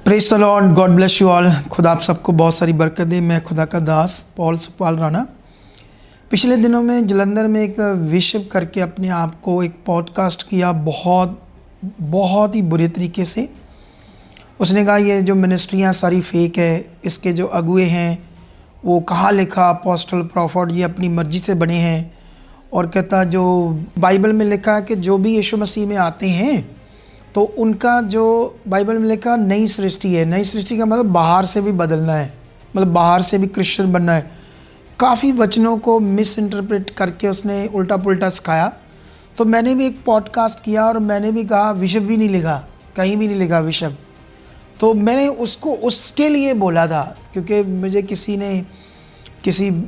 Praise the Lord, God bless you all. खुदा आप सबको बहुत सारी बरकत दे। मैं खुदा का दास पॉल सुखपाल राणा। पिछले दिनों में जलंधर में एक विशव करके अपने आप को एक पॉडकास्ट किया, बहुत ही बुरे तरीके से। उसने कहा ये जो मिनिस्ट्रियाँ सारी फेक है, इसके जो अगुए हैं वो कहा लिखा अपोस्टल प्रॉफिट ये अपनी मर्जी से बने हैं। और कहता जो बाइबल में लिखा है कि जो भी यीशु मसीह में आते हैं तो उनका जो बाइबल में लिखा नई सृष्टि है। नई सृष्टि का मतलब बाहर से भी बदलना है, मतलब बाहर से भी क्रिश्चियन बनना है। काफ़ी वचनों को मिस इंटरप्रेट करके उसने उल्टा पुल्टा सिखाया। तो मैंने भी एक पॉडकास्ट किया और मैंने भी कहा विशव भी नहीं लिखा, कहीं भी नहीं लिखा विशव। तो मैंने उसको उसके लिए बोला था क्योंकि मुझे किसी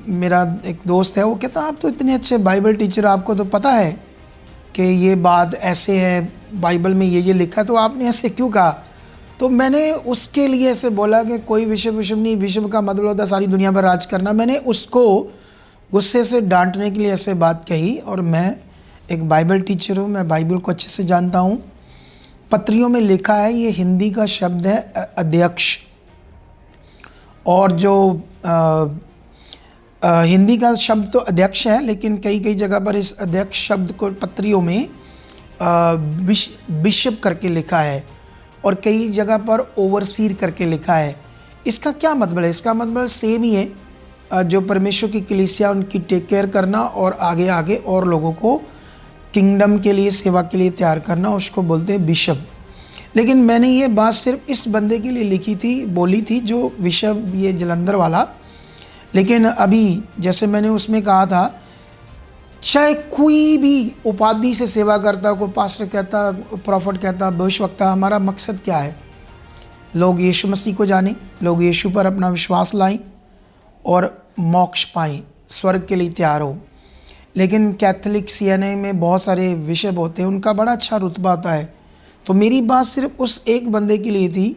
मेरा एक दोस्त है, वो कहता आप तो इतने अच्छे बाइबल टीचर, आपको तो पता है कि ये बात ऐसे है, बाइबल में ये लिखा, तो आपने ऐसे क्यों कहा। तो मैंने उसके लिए ऐसे बोला कि कोई विशव नहीं, विशव का मतलब होता है सारी दुनिया पर राज करना। मैंने उसको गुस्से से डांटने के लिए ऐसे बात कही। और मैं एक बाइबल टीचर हूँ, मैं बाइबल को अच्छे से जानता हूँ। पत्रियों में लिखा है, ये हिंदी का शब्द है अध्यक्ष, और जो हिंदी का शब्द तो अध्यक्ष है, लेकिन कई जगह पर इस अध्यक्ष शब्द को पत्रियों में बिशप करके लिखा है और कई जगह पर ओवरसीर करके लिखा है। इसका क्या मतलब है? इसका मतलब सेम ही है, जो परमेश्वर की कलीसिया उनकी टेक केयर करना और आगे और लोगों को किंगडम के लिए, सेवा के लिए तैयार करना, उसको बोलते हैं बिशप। लेकिन मैंने ये बात सिर्फ इस बंदे के लिए बोली थी जो विशव ये जलंधर वाला। लेकिन अभी जैसे मैंने उसमें कहा था, चाहे कोई भी उपाधि से सेवा करता, कोई पास्टर कहता, प्रॉफिट कहता, भविष्यवक्ता, हमारा मकसद क्या है? लोग यीशु मसीह को जानें, लोग यीशु पर अपना विश्वास लाएं और मोक्ष पाएं, स्वर्ग के लिए तैयार हो। लेकिन कैथोलिक सीएनए में बहुत सारे विषय होते हैं, उनका बड़ा अच्छा रुतबा आता है। तो मेरी बात सिर्फ उस एक बंदे के लिए थी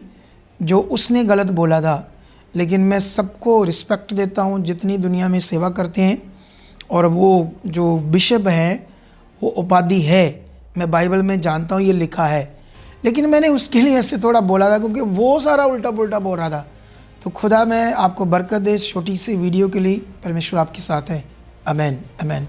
जो उसने गलत बोला था। लेकिन मैं सबको रिस्पेक्ट देता हूँ जितनी दुनिया में सेवा करते हैं, और वो जो बिशप है वो उपाधि है, मैं बाइबल में जानता हूँ ये लिखा है। लेकिन मैंने उसके लिए ऐसे थोड़ा बोला था क्योंकि वो सारा उल्टा पुल्टा बोल रहा था। तो खुदा मैं आपको बरकत दे। इस छोटी सी वीडियो के लिए परमेश्वर आपके साथ है। आमेन, आमेन।